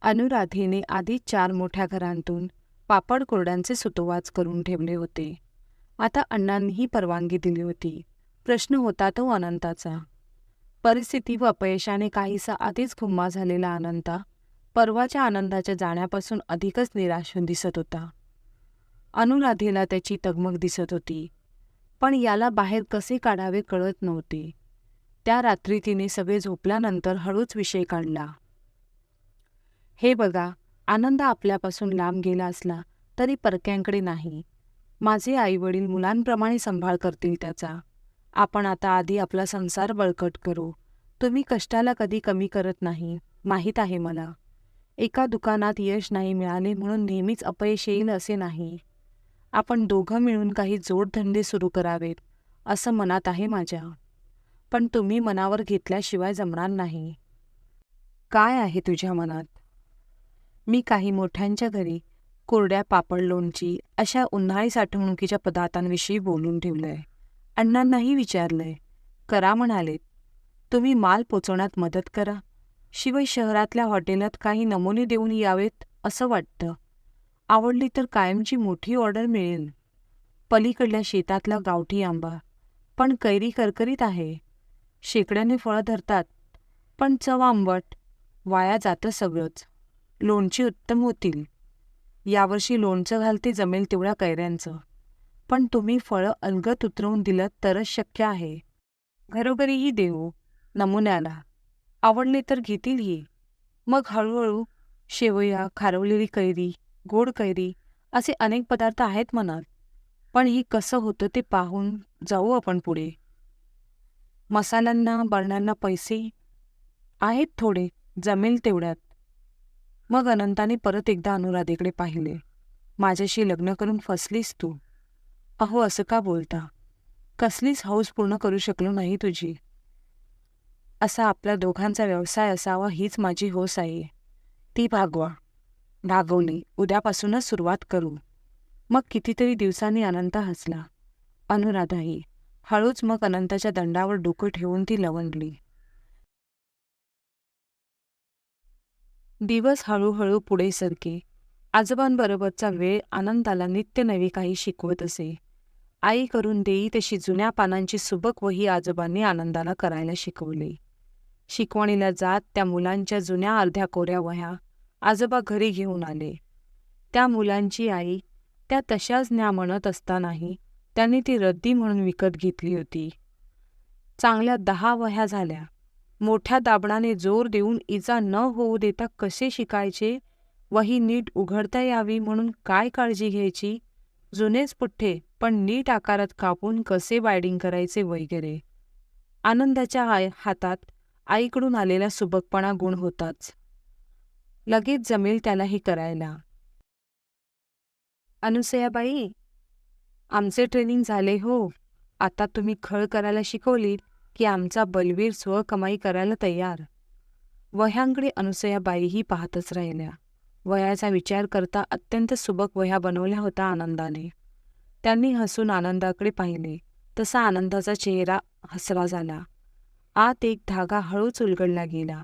अनुराधेने आधीच 4 मोठ्या घरांतून पापड कुरड्यांचे सुतोवाच करून ठेवले होते. आता अण्णांनीही परवानगी दिली होती. प्रश्न होता तो अनंताचा. परिस्थिती व अपयशाने काहीसा आधीच खुम्मा झालेला अनंता परवाच्या आनंदाच्या जाण्यापासून अधिकच निराश दिसत होता. अनुराधेला त्याची तगमग दिसत होती, पण याला बाहेर कसे काढावे कळत नव्हते. त्या रात्री तिने सगळे झोपल्यानंतर हळूच विषय काढला. हे बघा, आनंद आपल्यापासून लांब गेला असला तरी परक्यांकडे नाही. माझे आईवडील मुलांप्रमाणे सांभाळ करतील त्याचा. आपण आता आधी आपला संसार बळकट करू. तुम्ही कष्टाला कधी कमी करत नाही, माहीत आहे मला. एका दुकानात यश नाही मिळाले म्हणून नेहमीच अपयश येईल असे नाही. आपण दोघं मिळून काही जोडधंदे सुरू करावेत असं मनात आहे माझ्या. पण तुम्ही मनावर घेतल्याशिवाय जमणार नाही. काय आहे तुझ्या मनात? मी काही मोठ्यांच्या घरी कोरड्या पापड, लोणची अशा उन्हाळी साठवणुकीच्या पदार्थांविषयी बोलून ठेवलंय. अण्णांनाही विचारलंय. करा म्हणालेत. तुम्ही माल पोचवण्यात मदत करा. शिवाय शहरातल्या हॉटेलात काही नमुने देऊन यावेत असं वाटतं. आवडली तर कायमची मोठी ऑर्डर मिळेल. पलीकडल्या शेतातला गावठी आंबा, पण कैरी करकरीत आहे. शेकड्याने फळं धरतात, पण चव आंबट. वाया जातं सगळंच. लोणची उत्तम होतील. यावर्षी लोणचं घालते जमेल तेवढ्या कैऱ्यांचं. पण तुम्ही फळं अलगद उतरवून दिलं तरच शक्य आहे. घरोघरीही देऊ, नमुन्याला. आवडले तर घेतीलही. मग हळूहळू शेवया, खारवलेली कैरी, गोड कैरी असे अनेक पदार्थ आहेत मनात. पण ही कसं होतं ते पाहून जाऊ आपण पुढे. मसाल्यांना, बरण्यांना पैसे आहेत थोडे, जमेल तेवढ्यात. मग अनंताने परत एकदा अनुराधेकडे पाहिले. माझ्याशी लग्न करून फसलीस तू. अहो, असं का बोलता? कसलीच हौस पूर्ण करू शकलो नाही तुझी. असा आपल्या दोघांचा व्यवसाय असावा हीच माझी हौस आहे. ती भागवा. भागवली. उद्यापासूनच सुरुवात करू. मग कितीतरी दिवसांनी अनंता हसला. अनुराधाही. हळूच मग अनंताच्या दंडावर डोकं ठेवून ती लवंडली. दिवस हळूहळू पुढे सरके. आजोबांबरोबरचा वेळ आनंदाला नित्य नवी काही शिकवत असे. आई करून देई तशी जुन्या पानांची सुबक वही आजोबांनी आनंदाला करायला शिकवली. शिकवणीला जात त्या मुलांच्या जुन्या अर्ध्या कोऱ्या वह्या आजोबा घरी घेऊन आले. त्या मुलांची आई त्या तशाच न्या म्हणत असतानाही त्यांनी ती रद्दी म्हणून विकत घेतली होती. चांगल्या 10 वह्या झाल्या. मोठ्या दाबणाने जोर देऊन इजा न होऊ देता कसे शिकायचे, वही नीट उघडता यावी म्हणून काय काळजी घ्यायची, जुनेच पुठ्ठे पण नीट आकारात कापून कसे बायडिंग करायचे वगैरे. आनंदाच्या हातात आईकडून आलेला सुबकपणा गुण होताच. लगेच जमेल त्याला हे करायला. अनुसयाबाई, आमचे ट्रेनिंग झाले हो. आता तुम्ही खळ करायला शिकवलीत की आमचा बलवीर स्वकमाई करायला तयार. वह्यांकडे अनुसयाबाईही पाहतच राहिल्या. वह्याचा विचार करता अत्यंत सुबक वह्या बनवल्या होत्या आनंदाने. त्यांनी हसून आनंदाकडे पाहिले तसा आनंदाचा चेहरा हसरा झाला. आत एक धागा हळूच उलगडला गेला.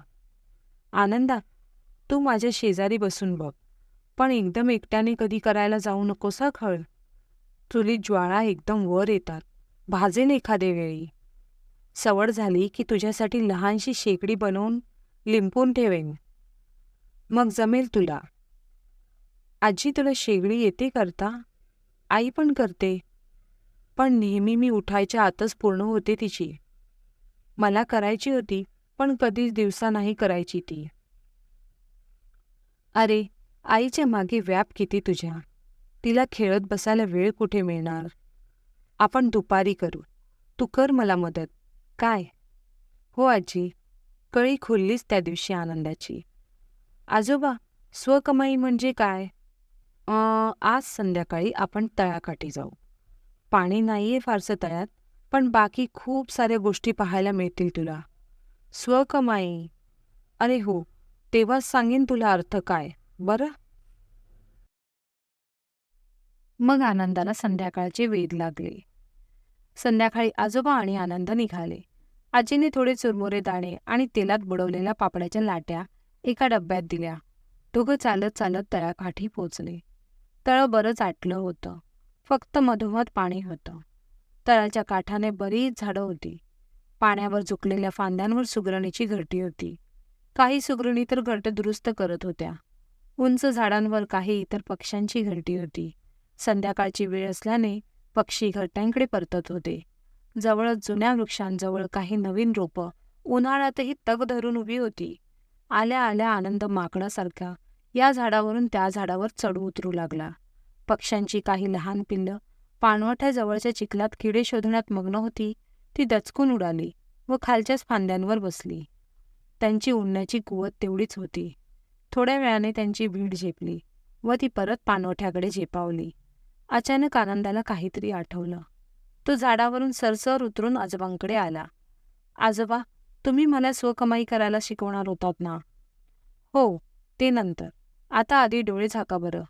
आनंदा, तू माझ्या शेजारी बसून बघ, पण एकदम एकट्याने कधी करायला जाऊ नकोस हा खळ. चुलीत ज्वाळा एकदम वर येतात, भाजेल एखादे वेळी. सवड झाली की तुझ्यासाठी लहानशी शेगडी बनवून लिंपून ठेवेन, मग जमेल तुला. आजी, तुला शेगडी येते करता? आई पण करते, पण नेहमी मी उठायच्या आतच पूर्ण होते तिची. मला करायची होती, पण कधीच दिवसा नाही करायची ती. अरे, आईच्या मागे व्याप किती तुझ्या. तिला खेळत बसायला वेळ कुठे मिळणार. आपण दुपारी करू. तू कर मला मदत. काय? हो आजी. कळी खुललीच त्या दिवशी आनंदाची. आजोबा, स्वकमाई म्हणजे काय? आज संध्याकाळी आपण तळ्याकाठी जाऊ. पाणी नाहीये फारसं तळ्यात, पण बाकी खूप साऱ्या गोष्टी पाहायला मिळतील तुला. स्वकमाई. अरे हो, तेव्हाच सांगेन तुला अर्थ काय, बरं? मग आनंदाला संध्याकाळचे वेध लागले. संध्याकाळी आजोबा आणि आनंद निघाले. आजीने थोडे चुरमुरे दाणे आणि तेलात बुडवलेल्या पापडाच्या लाट्या एका डब्यात दिल्या. दोघं चालत चालत तळ्याकाठी पोचले. तळ बरंच आटलं होतं. फक्त मधोमध पाणी होतं. तळ्याच्या काठाने बरीच झाडं होती. पाण्यावर झुकलेल्या फांद्यांवर सुगरणीची घरटी होती. काही सुगरणी तर घरटं दुरुस्त करत होत्या. उंच झाडांवर काही इतर पक्ष्यांची घरटी होती. संध्याकाळची वेळ असल्याने पक्षी घरट्यांकडे परतत होते. जवळच जुन्या वृक्षांजवळ काही नवीन रोपं उन्हाळ्यातही तग धरून उभी होती. आल्या आल्या आनंद माकडासारखा या झाडावरून त्या झाडावर चढू उतरू लागला. पक्ष्यांची काही लहान पिल्लं पाणवठ्याजवळच्या चिखलात किडे शोधण्यात मग्न होती. ती दचकून उडाली व खालच्याच फांद्यांवर बसली. त्यांची उडण्याची कुवत तेवढीच होती. थोड्या वेळाने त्यांची भीड झेपली व ती परत पाणवठ्याकडे झेपावली. अचानक आनंदाला काहीतरी आठवलं. तो झाडावरून सरसर उतरून आजोबांकडे आला. आजोबा, तुम्ही मला स्वकमाई करायला शिकवणार होतात ना? हो, ते नंतर. आता आधी डोळे झाका बरं.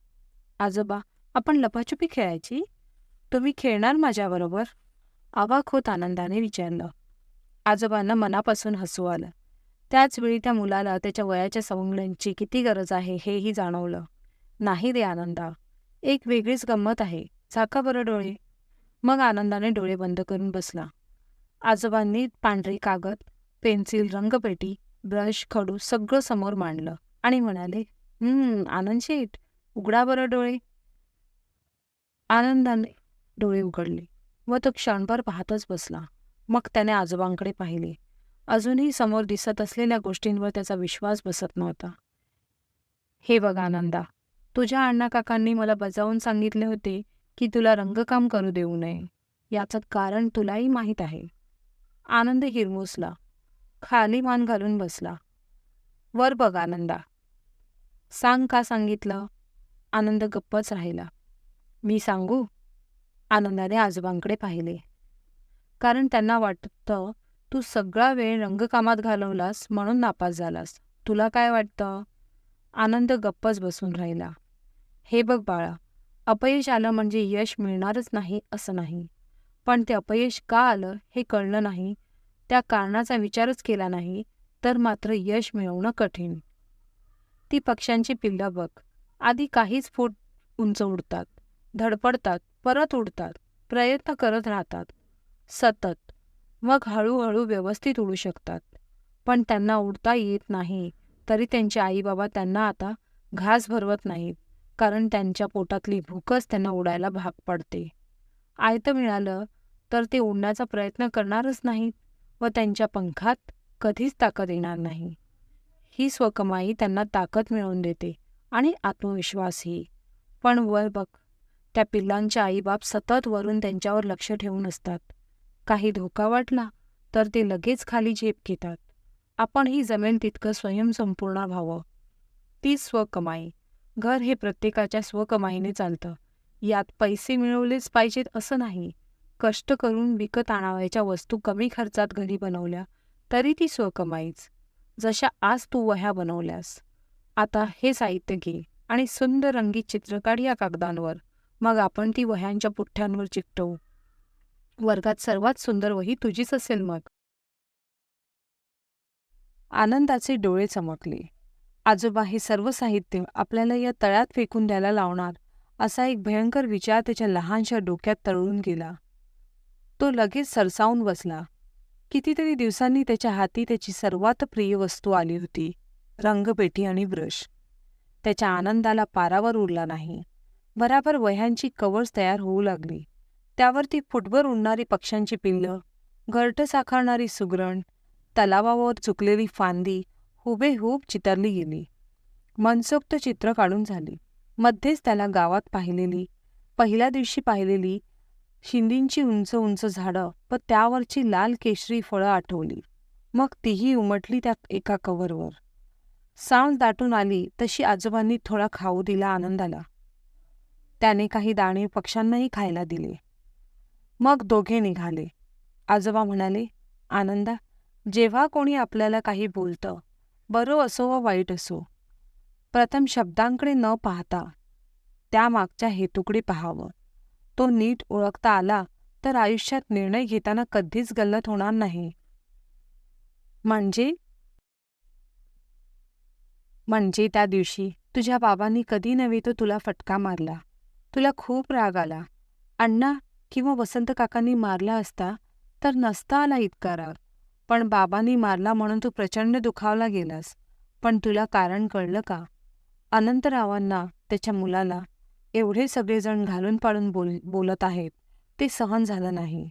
आजोबा, आपण लपाछुपी खेळायची? तुम्ही खेळणार माझ्याबरोबर? अवाक होत आनंदाने विचारलं. आजोबांना मनापासून हसू आलं. त्याचवेळी त्या मुलाला त्याच्या वयाच्या सवंगड्यांची किती गरज आहे हेही जाणवलं. नाही रे आनंदा, एक वेगळीच गंमत आहे. झाका बरं डोळे. मग आनंदाने डोळे बंद करून बसला. आजोबांनी पांढरी कागद, पेन्सिल, रंगपेटी, ब्रश, खडू सगळं समोर मांडलं आणि म्हणाले, आनंद शेठ, उघडा बरं डोळे. आनंदाने डोळे उघडले व तो क्षणभर पाहतच बसला. मग त्याने आजोबांकडे पाहिले. अजूनही समोर दिसत असलेल्या गोष्टींवर त्याचा विश्वास बसत नव्हता. हे बघ आनंदा, तुझ्या अण्णाकाकांनी मला बजावून सांगितले होते की तुला रंगकाम करू देऊ नये. याचं कारण तुलाही माहीत आहे. आनंद हिरमुसला. खाली मान घालून बसला. वर बघ आनंदा. सांग का सांगितलं? आनंद गप्पच राहिला. मी सांगू? आनंदाने आजोबांकडे पाहिले. कारण त्यांना वाटतं तू सगळा वेळ रंगकामात घालवलास म्हणून नापास झालास. तुला काय वाटतं? आनंद गप्पच बसून राहिला. हे बघ बाळा, अपयश आलं म्हणजे यश मिळणारच नाही असं नाही. पण ते अपयश का आलं हे कळलं नाही, त्या कारणाचा विचारच केला नाही तर मात्र यश मिळवणं कठीण. ती पक्ष्यांची पिल्लं बघ. आधी काहीच फूट उंच उडतात, धडपडतात, परत उडतात, प्रयत्न करत राहतात सतत. मग हळूहळू व्यवस्थित उडू शकतात. पण त्यांना उडता येत नाही तरी त्यांचे आईबाबा त्यांना आता घास भरवत नाहीत, कारण त्यांच्या पोटातली भूकच त्यांना उडायला भाग पडते. आयतं मिळालं तर ते उडण्याचा प्रयत्न करणारच नाहीत व त्यांच्या पंखात कधीच ताकद येणार नाही. ही स्वकमाई त्यांना ताकद मिळवून देते आणि आत्मविश्वासही. पण वर बघ, त्या पिल्लांच्या आईबाप सतत वरून त्यांच्यावर लक्ष ठेवून असतात. काही धोका वाटला तर ते लगेच खाली झेप घेतात. आपणही जमेल तितकं स्वयंसंपूर्ण व्हावं. तीच स्वकमाई. घर हे प्रत्येकाच्या स्वकमाईने चालतं. यात पैसे मिळवलेच पाहिजेत असं नाही. कष्ट करून विकत आणावयाच्या वस्तू कमी खर्चात घरी बनवल्या तरी ती स्वकमाईच. जशा आज तू वह्या बनवल्यास. आता हे साहित्य घे आणि सुंदर रंगीत चित्र काढ या कागदांवर. मग आपण ती वह्यांच्या पुठ्ठ्यांवर चिकटवू. वर्गात सर्वात सुंदर वही तुझीच असेल मग. आनंदाचे डोळे चमकले. आजोबा हे सर्व साहित्य आपल्याला या तळ्यात फेकून द्यायला लावणार असा एक भयंकर विचार त्याच्या लहानशा डोक्यात तळून गेला. तो लगेच सरसावून बसला. कितीतरी दिवसांनी त्याच्या हाती त्याची सर्वात प्रिय वस्तू आली होती, रंगपेटी आणि ब्रश. त्याच्या आनंदाला पारावर उरला नाही. बराबर वह्यांची कवर्स तयार होऊ लागली. त्यावरती फुटभर उडणारी पक्ष्यांची पिल्लं, घरटं साकारणारी सुगरण, तलावावर चुकलेली फांदी हुबेहूब चितारली गेली. मनसोक्त चित्र काढून झाली. मध्येच त्याला गावात पहिल्या दिवशी पाहिलेली शिंदींची उंच उंच झाडं व त्यावरची लाल केशरी फळं आठवली. मग तीही उमटली त्या एका कव्हरवर. सांज दाटून आली तशी आजोबांनी थोडा खाऊ दिला आनंदाला. त्याने काही दाणे पक्ष्यांनाही खायला दिले. मग दोघे निघाले. आजोबा म्हणाले, आनंदा, जेव्हा कोणी आपल्याला काही बोलतं, बरं असो व वाईट असो, प्रथम शब्दांकडे न पाहता त्यामागच्या हेतूकडे पाहावं. तो नीट ओळखता आला तर आयुष्यात निर्णय घेताना कधीच गल्लत होणार नाही. म्हणजे त्या दिवशी तुझ्या बाबांनी कधी नव्हे तो तुला फटका मारला. तुला खूप राग आला. अण्णा किंवा वसंत काकांनी मारला असता तर नसता आला इतका राग. पण बाबांनी मारला म्हणून तू प्रचंड दुखावला गेलास. पण तुला कारण कळलं का? अनंतरावांना, त्याच्या मुलाला एवढे सगळेजण घालून पाडून बोलत आहेत ते सहन झालं नाही.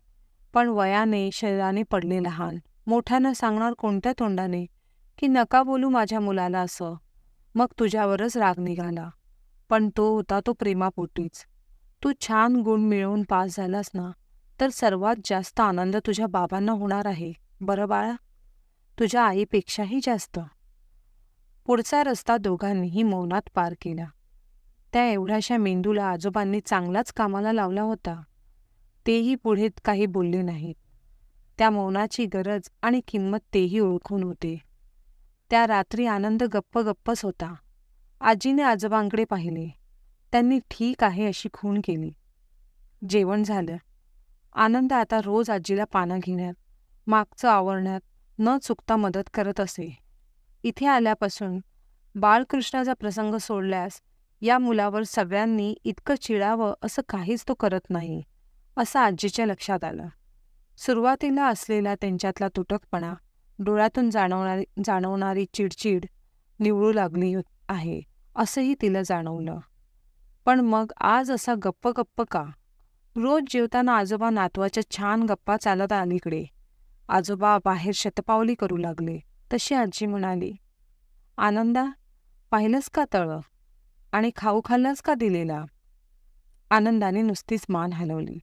पण वयाने शरीराने पडले लहान. मोठ्यानं सांगणार कोणत्या तोंडाने की नका बोलू माझ्या मुलाला असं. मग तुझ्यावरच राग निघाला. पण तो होता तो प्रेमापोटीच. तू छान गुण मिळवून पास झालास ना, तर सर्वात जास्त आनंद तुझ्या बाबांना होणार आहे बरं बाळा, तुझ्या आईपेक्षाही जास्त. पुढचा रस्ता दोघांनीही मौनात पार केला. त्या एवढ्याशा मेंदूला आजोबांनी चांगलाच कामाला लावला होता. तेही पुढे काही बोलले नाहीत. त्या मौनाची गरज आणि किंमत तेही ओळखून होते. त्या रात्री आनंद गप्प गप्पच होता. आजीने आजोबांकडे पाहिले. त्यांनी ठीक आहे अशी खूण केली. जेवण झालं. आनंद आता रोज आजीला पानं घेण्यात, मागचं आवरण्यात न चुकता मदत करत असे. इथे आल्यापासून बाळकृष्णाचा प्रसंग सोडल्यास या मुलावर सगळ्यांनी इतकं चिडावं असं काहीच तो करत नाही, असं आजीच्या लक्षात आलं. सुरुवातीला असलेला त्यांच्यातला तुटकपणा, डोळ्यातून जाणवणारी चिडचिड निवळू लागली आहे असंही तिला जाणवलं. पण मग आज असा गप्प गप्प का? रोज जेवताना आजोबा नातवाच्या छान गप्पा चालत अलीकडे. आजोबा बाहेर शतपावली करू लागले. तशी आजी म्हणाली, आनंदा, पाहिलंस का तळं? आणि खाऊ खाल्लास का दिलेला? आनंदाने नुसतीच मान हलवली.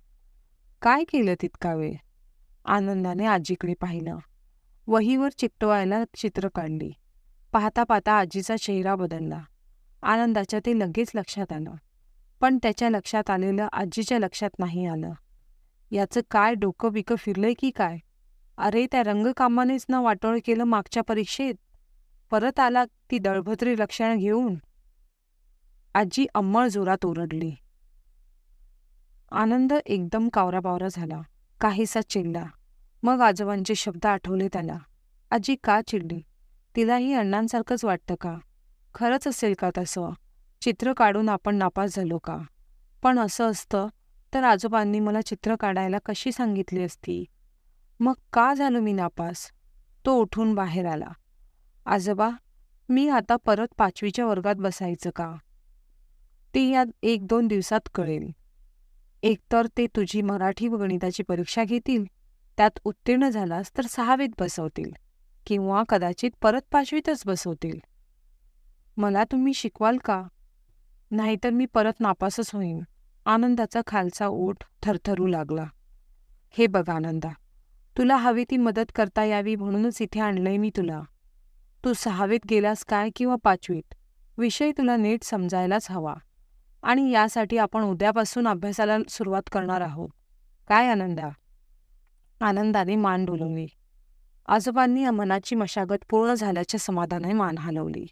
काय केलं तितका वेळ? आनंदाने आजीकडे पाहिलं. वहीवर चिकटवायला चित्र काढली. पाहता पाहता आजीचा चेहरा बदलला. आनंदाच्या ते लगेच लक्षात आलं. पण त्याच्या लक्षात आलेलं आजीच्या लक्षात नाही आलं. याचं काय डोकं बिकं फिरलंय की काय? अरे, त्या रंगकामानेच ना वाटोळ केलं मागच्या परीक्षेत. परत आला ती दळभद्री लक्षणं घेऊन. आजी अंमळ जोरात ओरडली. आनंद एकदम कावराबावरा झाला. काहीसा चिडला. मग आजोबांचे शब्द आठवले त्याला. आजी का चिडली? तिलाही अण्णांसारखंच वाटतं का? खरंच असेल का तसं? चित्र काढून आपण नापास झालो का? पण असं असतं तर आजोबांनी मला चित्र काढायला कशी सांगितली असती? मग का झालो मी नापास? तो उठून बाहेर आला. आजोबा, मी आता परत 5वीच्या वर्गात बसायचं का? ते या 1-2 दिवसात कळेल. एकतर ते तुझी मराठी व गणिताची परीक्षा घेतील, त्यात उत्तीर्ण झालास तर 6वीत बसवतील, किंवा कदाचित परत 5वीतच बसवतील. मला तुम्ही शिकवाल का? नाहीतर मी परत नापासच होईन. आनंदाचा खालचा ओठ थरथरू लागला. हे बघ आनंदा, तुला हवी ती मदत करता यावी म्हणूनच इथे आणलंय मी तुला. तू 6वीत गेलास काय किंवा 5वीत, विषय तुला नीट समजायलाच हवा. आणि यासाठी आपण उद्यापासून अभ्यासाला सुरुवात करणार आहोत. काय आनंदा? आनंदाने मान डोलवली. आजोबांनी मनाची मशागत पूर्ण झाल्याच्या समाधानाने मान हलवली.